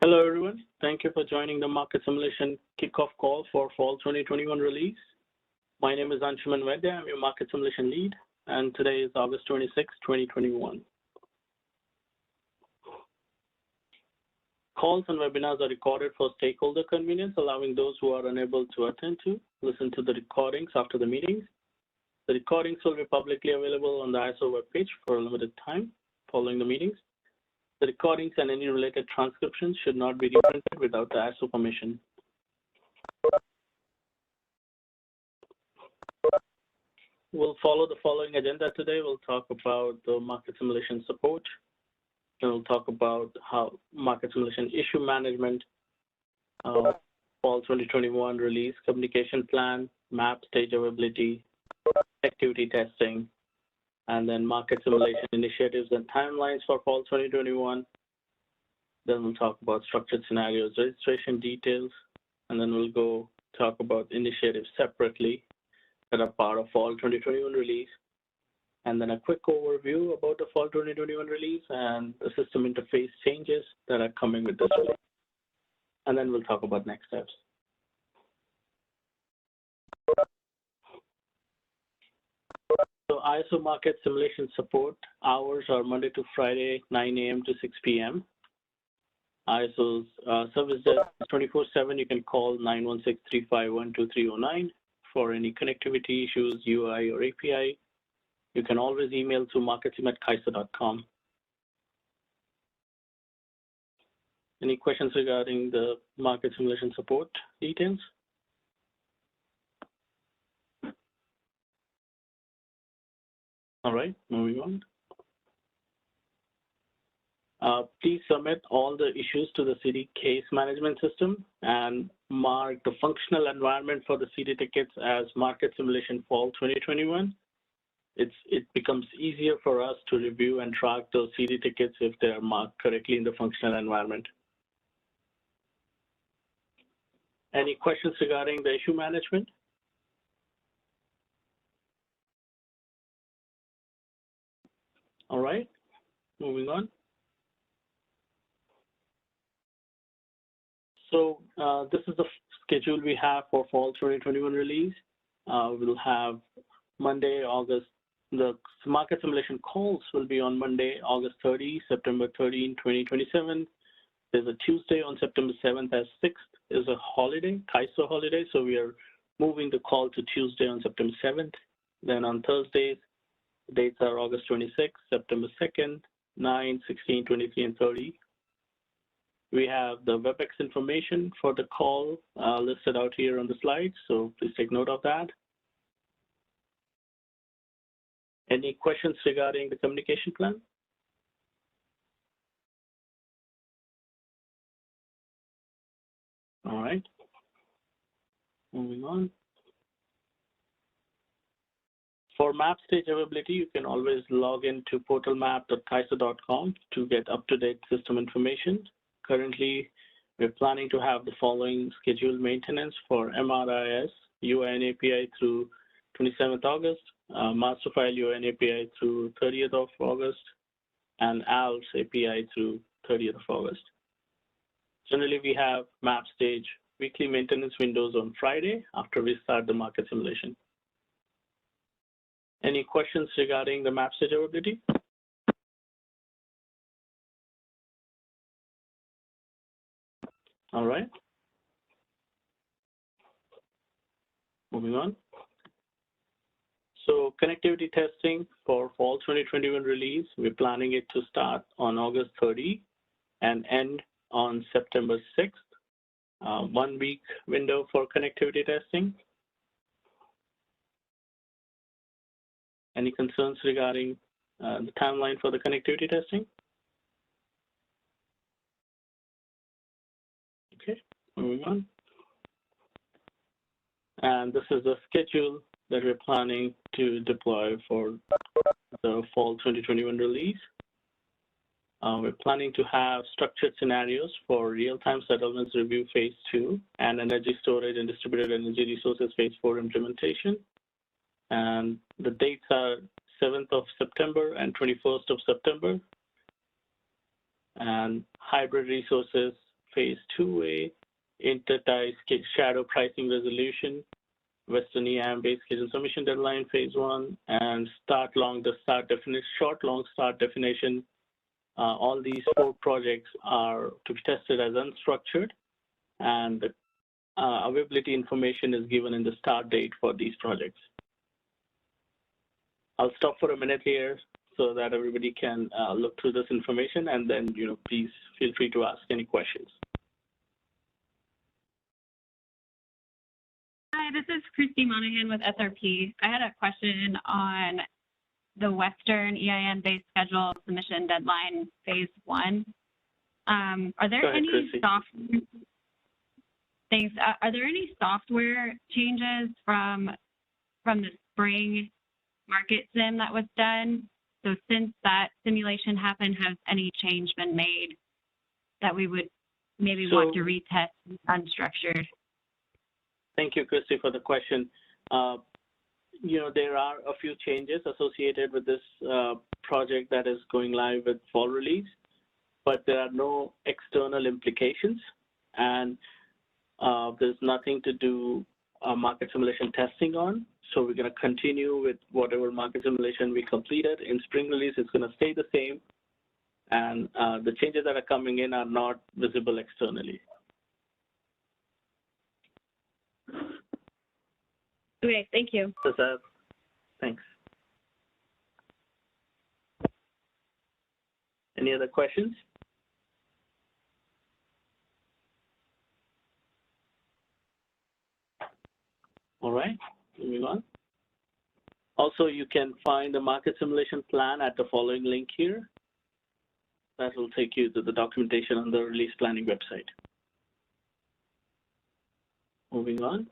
Hello, everyone. Thank you for joining the market simulation kickoff call for fall 2021 release. My name is Anshuman Vaidya. I'm your market simulation lead, and today is August 26, 2021. Calls and webinars are recorded for stakeholder convenience, allowing those who are unable to attend to listen to the recordings after the meetings. The recordings will be publicly available on the ISO webpage for a limited time following the meetings. The recordings and any related transcriptions should not be reprinted without the ISO permission. We'll follow the following agenda today. We'll talk about the market simulation support. Then we'll talk about how market simulation issue management, fall 2021 release, communication plan, map stage availability, activity testing, and then market simulation initiatives and timelines for fall 2021. Then we'll talk about structured scenarios, registration details, and then we'll go talk about initiatives separately that are part of fall 2021 release. And then a quick overview about the fall 2021 release and the system interface changes that are coming with this release. And then we'll talk about next steps. So ISO market simulation support hours are Monday to Friday, 9 a.m. to 6 p.m. ISO's service desk is 24/7. You can call 916-351-2309 for any connectivity issues, UI or API. You can always email to marketing@kaiser.com. Any questions regarding the market simulation support details? All right, moving on. Please submit all the issues to the CD case management system and mark the functional environment for the CD tickets as market simulation fall 2021. It becomes easier for us to review and track those CD tickets if they are marked correctly in the functional environment. Any questions regarding the issue management? All right, moving on. So this is the schedule we have for fall 2021 release. We'll have Monday, the market simulation calls will be on Monday, August 30, September 13, 2027. There's a Tuesday on September 7th as 6th is a holiday, Kaiser holiday. So we are moving the call to Tuesday on September 7th. Then on Thursdays, dates are August 26, September 2nd, 9, 16, 23, and 30. We have the WebEx information for the call listed out here on the slide, so please take note of that. Any questions regarding the communication plan? All right, moving on. For map stage availability, you can always log into portalmap.kaiser.com to get up-to-date system information. Currently, we're planning to have the following scheduled maintenance for MRIS, UIN API through 27th August, master file UIN API through 30th of August, and ALS API through 30th of August. Generally, we have map stage weekly maintenance windows on Friday after we start the market simulation. Any questions regarding the map stage availability? All right. Moving on. So connectivity testing for fall 2021 release, we're planning it to start on August 30 and end on September 6th. 1 week window for connectivity testing. Any concerns regarding the timeline for the connectivity testing? Okay, moving on. And this is the schedule that we're planning to deploy for the fall 2021 release. We're planning to have structured scenarios for real-time settlements review phase 2 and energy storage and distributed energy resources phase 4 implementation. And the dates are 7th of September and 21st of September. And hybrid resources Phase 2A, intertie shadow pricing resolution, Western EIM base schedule submission deadline, Phase 1, and short long start definition. All these 4 projects are to be tested as unstructured, and the availability information is given in the start date for these projects. I'll stop for a minute here so that everybody can look through this information, and then please feel free to ask any questions. Hi, this is Christy Monahan with SRP. I had a question on the Western EIN-based schedule submission deadline, Phase 1. Are there any software? Thanks. Are there any software changes from the spring market sim that was done? So since that simulation happened, has any change been made that we would maybe want to retest unstructured? Thank you, Christy, for the question. There are a few changes associated with this project that is going live with fall release, but there are no external implications, and there's nothing to do market simulation testing on. So we're going to continue with whatever market simulation we completed in spring release. It's going to stay the same, and the changes that are coming in are not visible externally. Okay, thank you. Thanks. Any other questions? All right, moving on. Also, you can find the market simulation plan at the following link here. That will take you to the documentation on the release planning website. Moving on.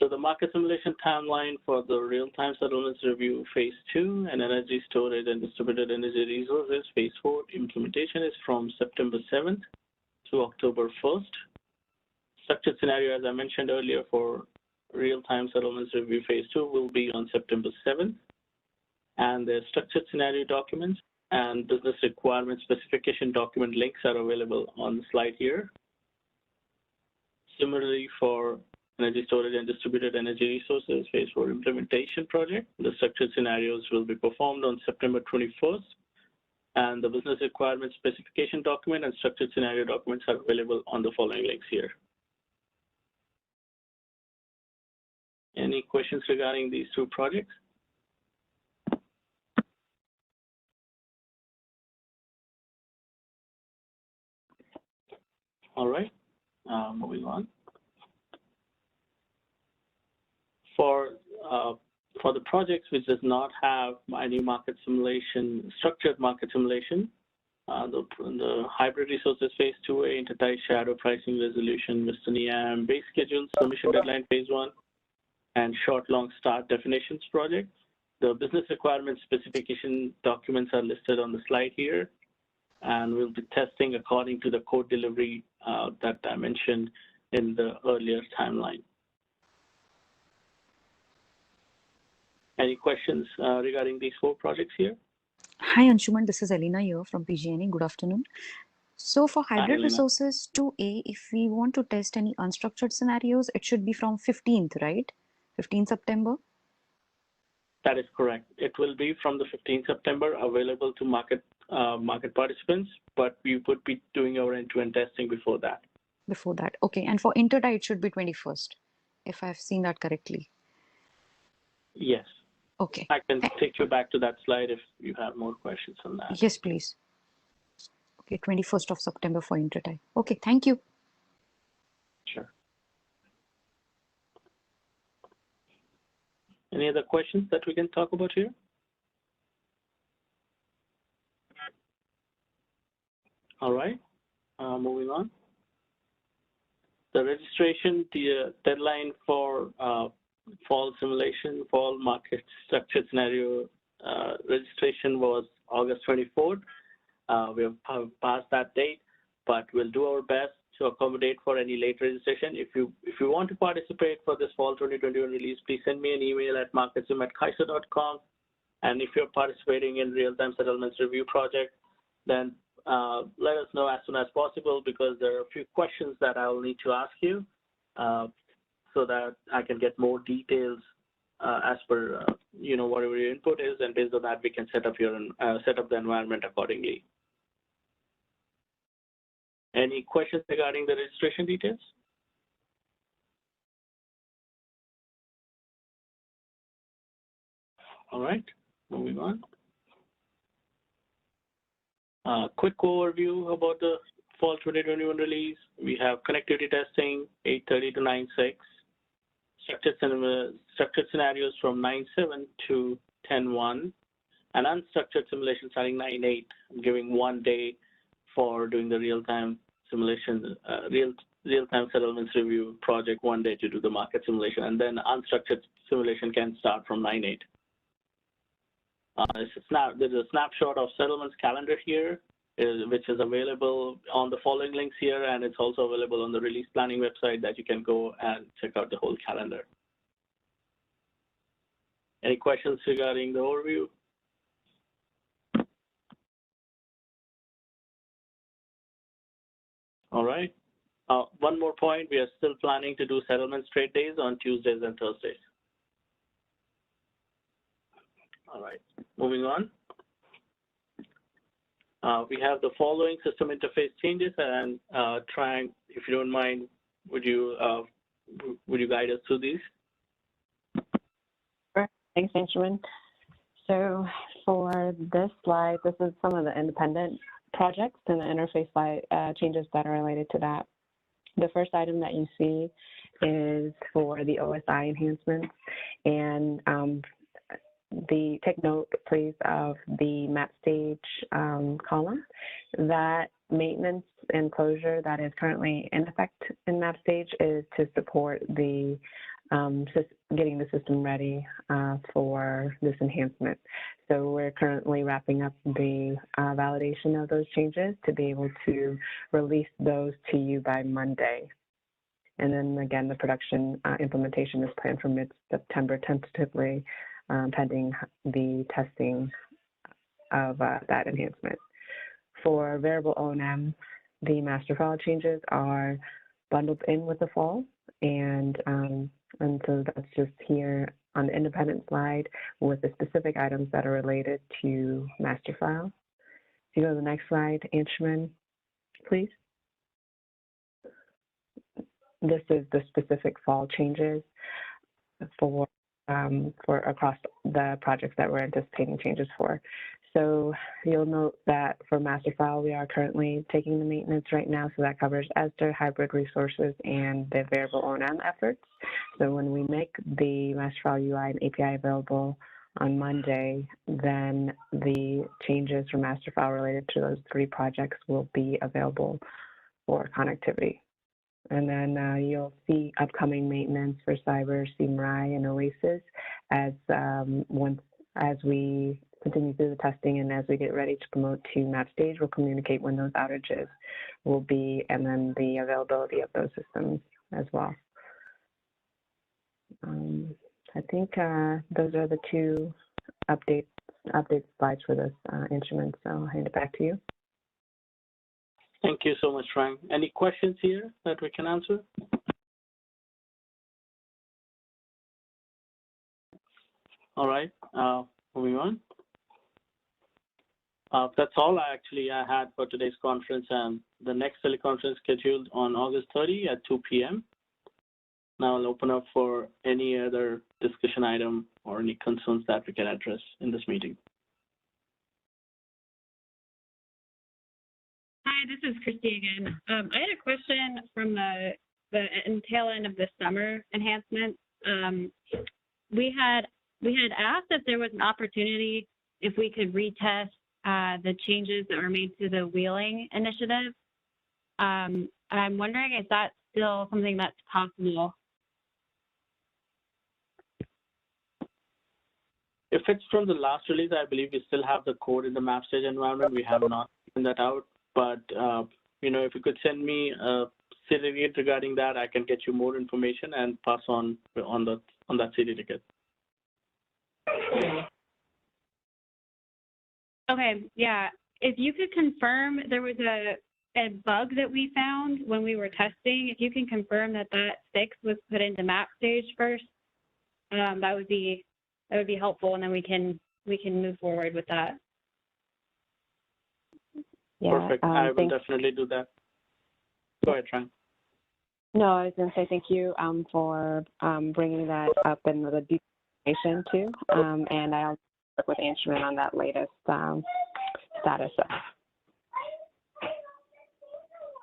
So the market simulation timeline for the real-time settlements review Phase 2 and energy storage and distributed energy resources Phase 4 implementation is from September 7th to October 1st. Structured scenario, as I mentioned earlier, for real-time settlements review Phase 2 will be on September 7th. And the structured scenario documents and business requirement specification document links are available on the slide here. Similarly, for energy storage and distributed energy resources Phase 4 implementation project, the structured scenarios will be performed on September 21st, and the business requirement specification document and structured scenario documents are available on the following links here. Any questions regarding these 2 projects? All right, moving on. For the projects which does not have any market simulation, structured market simulation, the hybrid resources Phase 2A, intertie shadow pricing resolution, Western EIM base schedule, submission deadline Phase 1, and short long start definitions project. The business requirement specification documents are listed on the slide here, and we'll be testing according to the code delivery that I mentioned in the earlier timeline. Any questions regarding these 4 projects here? Hi, Anshuman. This is Elena here from PG&E. Good afternoon. So for hybrid resources 2A, if we want to test any unstructured scenarios, it should be from 15th, right? 15 September? That is correct. It will be from the 15th September available to market participants, but we would be doing our end-to-end testing before that. Before that. Okay. And for intertie, it should be 21st, if I've seen that correctly. Yes. Okay. I can take you back to that slide if you have more questions on that. Yes, please. Okay, 21st of September for intertie. Okay, thank you. Sure. Any other questions that we can talk about here? All right, moving on. The registration, the deadline for fall simulation, fall market structured scenario registration was August 24th. We have passed that date, but we'll do our best to accommodate for any late registration. If you want to participate for this fall 2021 release, please send me an email at marketsim@kaiser.com. And if you're participating in real-time settlements review project, then let us know as soon as possible because there are a few questions that I'll need to ask you so that I can get more details as per whatever your input is, and based on that we can set up the environment accordingly. Any questions regarding the registration details? All right, moving on. Quick overview about the fall 2021 release. We have connectivity testing 8:30 to 9:06. Structured scenarios from 9:07 to 10:01, and unstructured simulation starting 9:08, giving 1 day for doing the real-time simulation, real-time settlements review project, 1 day to do the market simulation, and then unstructured simulation can start from 9:08. There's a snapshot of settlements calendar here, which is available on the following links here, and it's also available on the release planning website that you can go and check out the whole calendar. Any questions regarding the overview? All right. One more point, we are still planning to do settlement trade days on Tuesdays and Thursdays. All right, moving on. We have the following system interface changes, and Trang, if you don't mind, would you guide us through these? Sure. Thanks, Anshuman. So for this slide, this is some of the independent projects and the interface slide changes that are related to that. The first item that you see is for the OSI enhancements, and take note, please, of the map stage column. That maintenance and closure that is currently in effect in map stage is to support the getting the system ready for this enhancement. So we're currently wrapping up the validation of those changes to be able to release those to you by Monday. And then again, the production implementation is planned for mid-September tentatively, pending the testing of that enhancement. For variable O&M, the master file changes are bundled in with the fall, and so that's just here on the independent slide with the specific items that are related to master file. If you go to the next slide, Anshuman, please. This is the specific fall changes for across the projects that we're anticipating changes for. So you'll note that for master file, we are currently taking the maintenance right now, so that covers ESDR, hybrid resources, and the variable O&M efforts. So when we make the master file UI and API available on Monday, then the changes for master file related to those 3 projects will be available for connectivity. And then you'll see upcoming maintenance for Cyber, CMRI, and Oasis as we continue through the testing and as we get ready to promote to map stage, we'll communicate when those outages will be and then the availability of those systems as well. I think those are the 2 update slides for this instrument, so I'll hand it back to you. Thank you so much, Frank. Any questions here that we can answer? All right, moving on. That's all I had for today's conference, and the next teleconference scheduled on August 30 at 2 p.m. Now I'll open up for any other discussion item or any concerns that we can address in this meeting. Hi, this is Christy again. I had a question from the tail end of the summer enhancement. We had asked if there was an opportunity if we could retest the changes that were made to the wheeling initiative. I'm wondering if that's still something that's possible. If it's from the last release, I believe we still have the code in the map stage environment. We have not taken that out, but if you could send me a CD ticket regarding that, I can get you more information and pass on that CD ticket. Okay, yeah. if you could confirm, there was a bug that we found when we were testing. If you can confirm that that fix was put into map stage first, that would be helpful, and then we can move forward with that. Yeah, perfect. I will definitely do that. Go ahead, Ryan. No, I was going to say thank you for bringing that up in the information too, and I'll work with Anshuman on that latest status.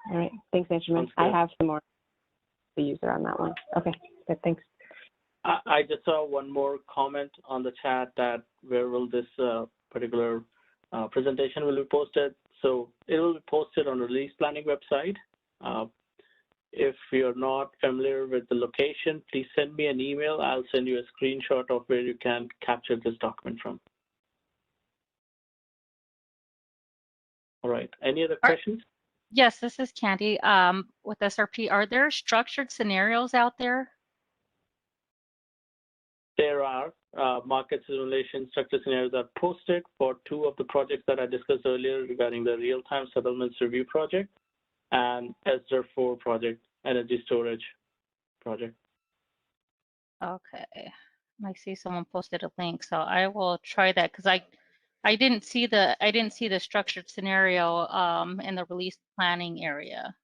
All right, thanks, Anshuman. I have some more the user on that one. Okay, good, thanks. I just saw one more comment on the chat that where will this particular presentation will be posted. So it will be posted on the release planning website. If you're not familiar with the location, please send me an email. I'll send you a screenshot of where you can capture this document from. All right, any other questions? Yes, this is Candy with SRP. Are there structured scenarios out there? There are market simulation structure scenarios that are posted for 2 of the projects that I discussed earlier regarding the real-time settlements review project and ESDR 4 project, energy storage project. Okay, I see someone posted a link, so I will try that because I didn't see the structured scenario in the release planning area.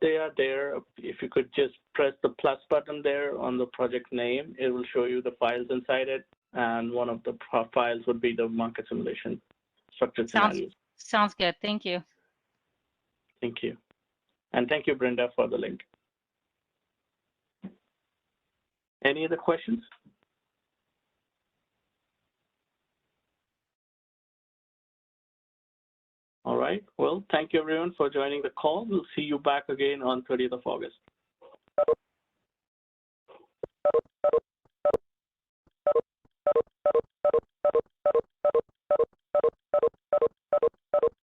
They are there. If you could just press the plus button there on the project name, it will show you the files inside it, and one of the files would be the market simulation structured scenarios. Sounds good. Thank you. Thank you. And thank you, Brenda, for the link. Any other questions? All right. Well, thank you, everyone, for joining the call. We'll see you back again on 30th of August.